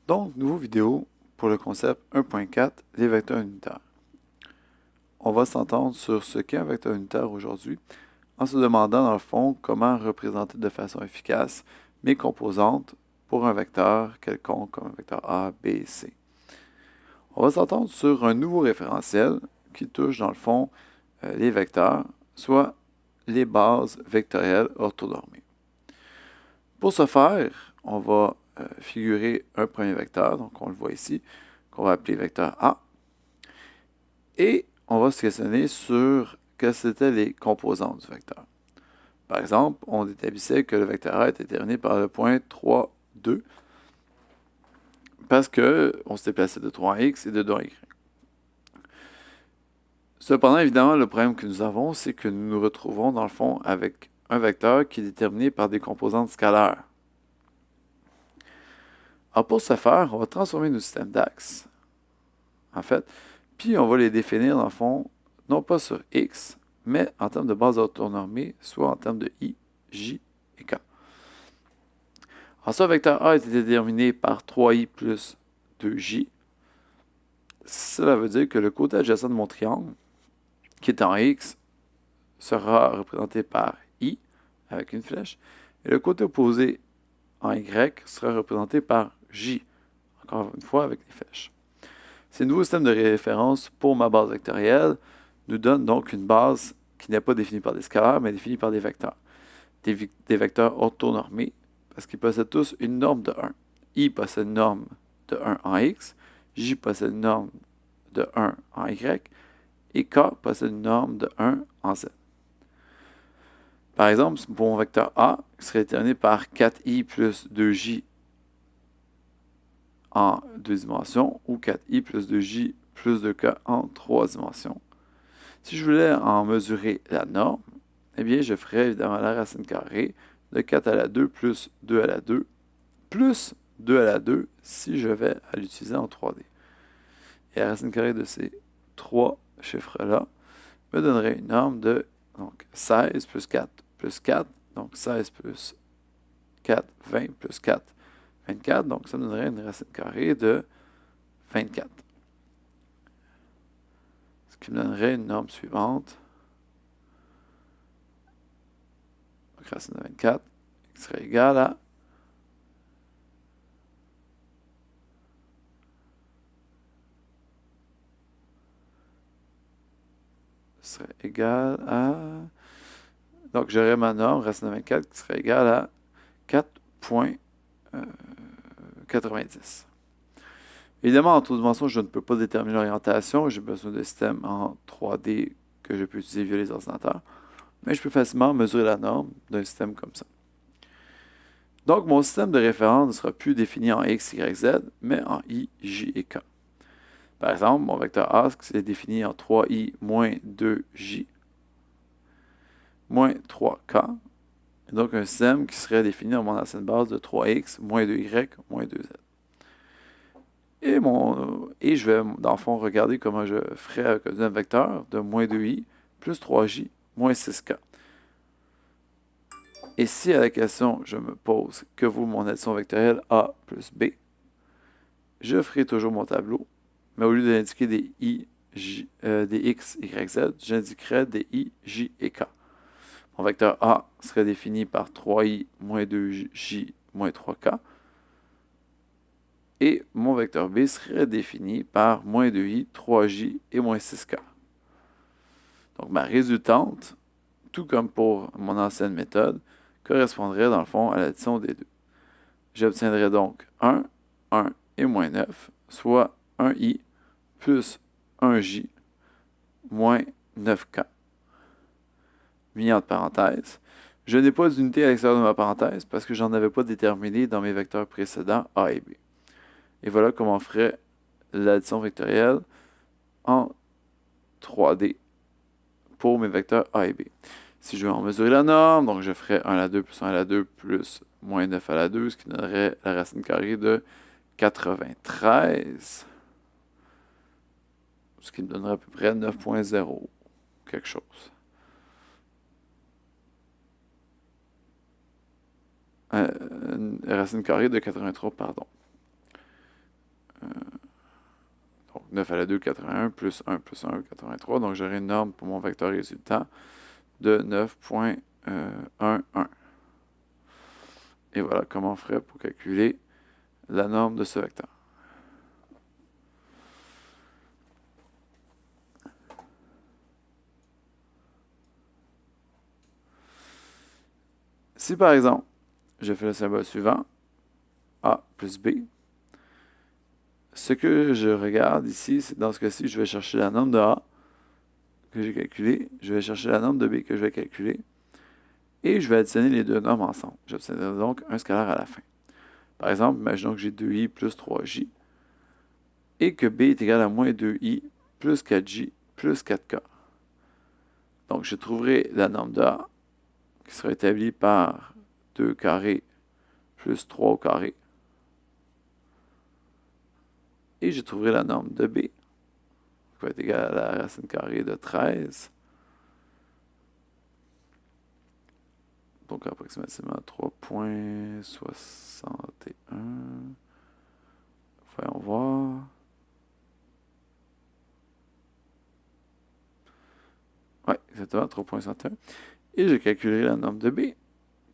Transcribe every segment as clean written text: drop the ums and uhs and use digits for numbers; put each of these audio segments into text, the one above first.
Donc, nouveau vidéo pour le concept 1.4, les vecteurs unitaires. On va s'entendre sur ce qu'est un vecteur unitaire aujourd'hui, en se demandant dans le fond comment représenter de façon efficace mes composantes pour un vecteur quelconque comme un vecteur A, B, C. On va s'entendre sur un nouveau référentiel qui touche dans le fond les vecteurs, soit les bases vectorielles orthonormées. Pour ce faire, on va figurer un premier vecteur, donc on le voit ici, qu'on va appeler vecteur A, et on va se questionner sur quelles étaient les composantes du vecteur. Par exemple, on établissait que le vecteur A était déterminé par le point 3, 2, parce qu'on se déplaçait de 3 en X et de 2 en Y. Cependant, évidemment, le problème que nous avons, c'est que nous nous retrouvons dans le fond avec un vecteur qui est déterminé par des composantes scalaires. Alors pour ce faire, on va transformer nos systèmes d'axes, en fait, puis on va les définir dans le fond, non pas sur X, mais en termes de base orthonormée, soit en termes de I, J et K. Alors ça, vecteur A est déterminé par 3i plus 2j. Cela veut dire que le côté adjacent de mon triangle, qui est en X, sera représenté par I, avec une flèche, et le côté opposé en Y sera représenté par J, encore une fois avec des flèches. Ces nouveaux systèmes de référence pour ma base vectorielle nous donnent donc une base qui n'est pas définie par des scalaires, mais définie par des vecteurs. Des vecteurs orthonormés, parce qu'ils possèdent tous une norme de 1. I possède une norme de 1 en X, J possède une norme de 1 en Y, et K possède une norme de 1 en Z. Par exemple, pour mon vecteur A, qui serait déterminé par 4i plus 2j en 2 dimensions, ou 4i plus 2j plus 2k en 3 dimensions. Si je voulais en mesurer la norme, eh bien, je ferais évidemment la racine carrée de 4 à la 2 plus 2 à la 2 plus 2 à la 2 si je vais à l'utiliser en 3D. Et la racine carrée de ces trois chiffres-là me donnerait une norme de donc, 16 plus 4 plus 4, donc 16 plus 4, 20 plus 4, 24, donc ça me donnerait une racine carrée de 24. Ce qui me donnerait une norme suivante. Donc racine de 24, qui serait égale à donc j'aurais ma norme, racine de 24, qui serait égale à 4.90. Évidemment, en toute dimension, je ne peux pas déterminer l'orientation. J'ai besoin de systèmes en 3D que je peux utiliser via les ordinateurs. Mais je peux facilement mesurer la norme d'un système comme ça. Donc, mon système de référence ne sera plus défini en X, Y, Z, mais en I, J et K. Par exemple, mon vecteur A est défini en 3i moins 2j moins 3k. Et donc, un système qui serait défini dans mon ancienne base de 3x moins 2y moins 2z. Et je vais, dans le fond, regarder comment je ferais avec un deuxième vecteur de moins 2i plus 3j moins 6k. Et si à la question, je me pose que vaut mon addition vectorielle A plus B, je ferai toujours mon tableau, mais au lieu d'indiquer des des x, y, z, j'indiquerai des i, j et k. Mon vecteur A serait défini par 3i moins 2j moins 3k. Et mon vecteur B serait défini par moins 2i, 3j et moins 6k. Donc ma résultante, tout comme pour mon ancienne méthode, correspondrait dans le fond à l'addition des deux. J'obtiendrai donc 1, 1 et moins 9, soit 1i plus 1j moins 9k. Mis entre parenthèses. Je n'ai pas d'unité à l'extérieur de ma parenthèse parce que j'en avais pas déterminé dans mes vecteurs précédents A et B. Et voilà comment on ferait l'addition vectorielle en 3D pour mes vecteurs A et B. Si je veux en mesurer la norme, donc je ferais 1 à la 2 plus 1 à la 2 plus moins 9 à la 2, ce qui donnerait la racine carrée de 93, ce qui me donnerait à peu près 9.0, quelque chose. Racine carrée de 83, pardon. 9 à la 2, 81, plus 1, 83. Donc, j'aurai une norme pour mon vecteur résultant de 9,11. Et voilà comment on ferait pour calculer la norme de ce vecteur. Si par exemple, je fais le symbole suivant, A plus B, ce que je regarde ici, c'est dans ce cas-ci, je vais chercher la norme de A que j'ai calculée, je vais chercher la norme de B que je vais calculer, et je vais additionner les deux normes ensemble. J'obtiendrai donc un scalaire à la fin. Par exemple, imaginons que j'ai 2i plus 3j, et que B est égal à moins 2i plus 4j plus 4k. Donc, je trouverai la norme de A, qui sera établie par 2 carré plus 3 au carré. Et je trouverai la norme de B, qui va être égale à la racine carrée de 13. Donc, approximativement 3,61. Voyons voir. Oui, exactement, 3,61. Et je calculerai la norme de B,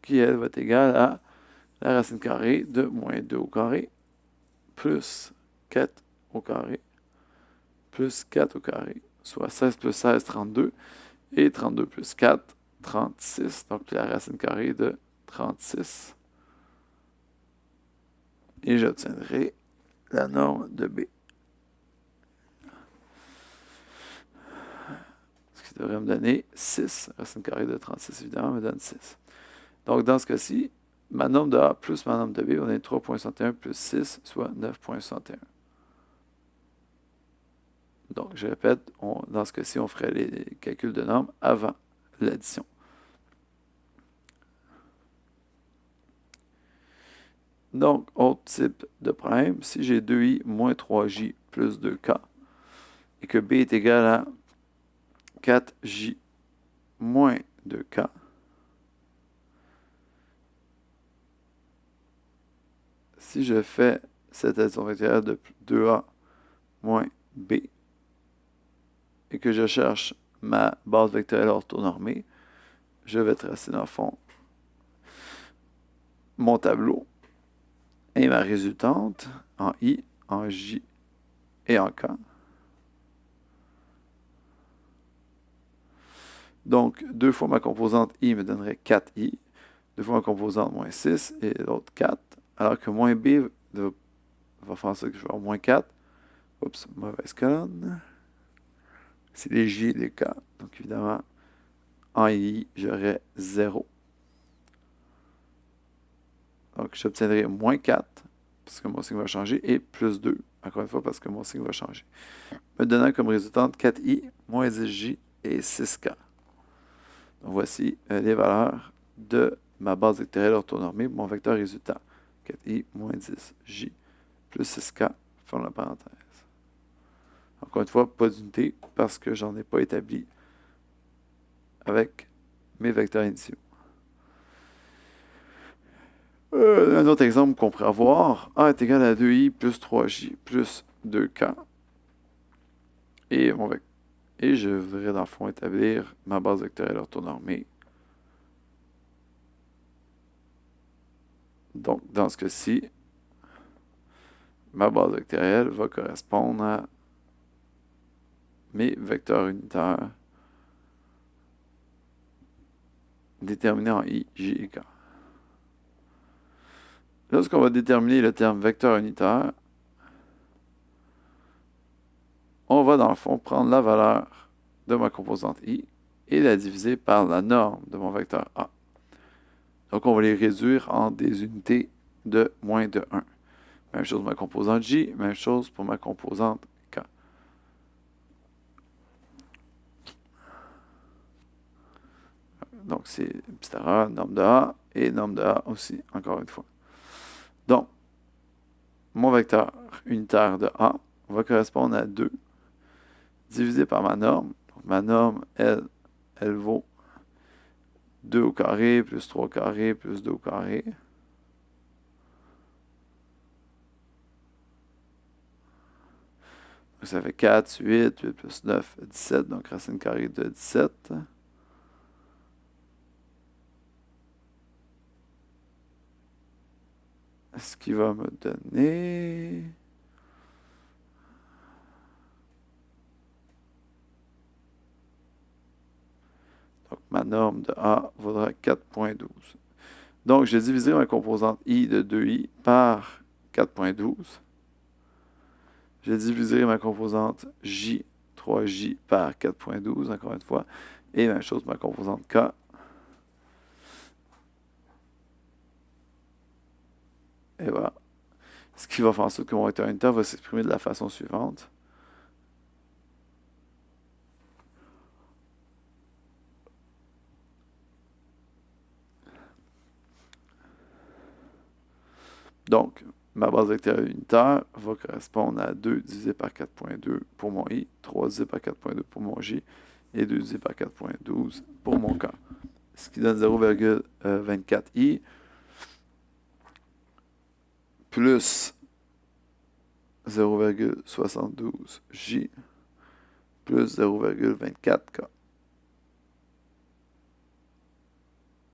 qui, elle, va être égale à la racine carrée de moins 2 au carré, plus 4 au carré, plus 4 au carré, soit 16 plus 16, 32, et 32 plus 4, 36, donc la racine carrée de 36. Et j'obtiendrai la norme de B. Ce qui devrait me donner 6. Racine carrée de 36, évidemment, me donne 6. Donc, dans ce cas-ci, ma norme de A plus ma norme de B va donner 3,61 plus 6, soit 9,61. Donc, je répète, dans ce cas-ci, on ferait les calculs de normes avant l'addition. Donc, autre type de problème, si j'ai 2i moins 3j plus 2k, et que b est égal à 4j moins 2k, si je fais cette addition vectorielle de 2a moins b, et que je cherche ma base vectorielle orthonormée, je vais tracer dans le fond mon tableau et ma résultante en i, en j et en k. Donc, 2 fois ma composante i me donnerait 4i, 2 fois ma composante moins 6 et l'autre 4, alors que moins b va faire ça que je vais avoir moins 4. Oups, mauvaise colonne. C'est les j et les k. Donc, évidemment, en i, j'aurais 0. Donc, j'obtiendrai moins 4, parce que mon signe va changer, et plus 2, encore une fois, parce que mon signe va changer. Me donnant comme résultante 4i, moins 10j et 6k. Donc, voici les valeurs de ma base vectorielle orthonormée, mon vecteur résultant. 4i moins 10j plus 6k, ferme la parenthèse. Encore une fois, pas d'unité, parce que j'en ai pas établi avec mes vecteurs initiaux. Un autre exemple qu'on pourrait avoir, A est égal à 2i plus 3j plus 2k. Et je voudrais dans le fond établir ma base vectorielle orthonormée. Donc, dans ce cas-ci, ma base vectorielle va correspondre à mes vecteurs unitaires déterminés en i, j et k. Lorsqu'on va déterminer le terme vecteur unitaire, on va dans le fond prendre la valeur de ma composante i et la diviser par la norme de mon vecteur a. Donc, on va les réduire en des unités de moins de 1. Même chose pour ma composante j, même chose pour ma composante k. Donc, c'est petite erreur, norme de a et norme de a aussi, encore une fois. Donc, mon vecteur unitaire de a va correspondre à 2 divisé par ma norme. Donc, ma norme, elle vaut 2 au carré plus 3 au carré plus 2 au carré. Ça fait 4, 8, 8 plus 9, 17. Donc, racine carrée de 17. Ce qui va me donner... Donc, ma norme de A vaudra 4.12. Donc, je diviserai ma composante I de 2i par 4.12. Je diviserai ma composante J, 3J par 4.12, encore une fois. Et même chose, ma composante K. Et voilà. Ce qui va faire en sorte que mon vecteur unitaire va s'exprimer de la façon suivante. Donc, ma base vectorielle unitaire va correspondre à 2 divisé par 4.2 pour mon I, 3 divisé par 4.2 pour mon J, et 2 divisé par 4.12 pour mon K. Ce qui donne 0,24I plus 0,72J plus 0,24K.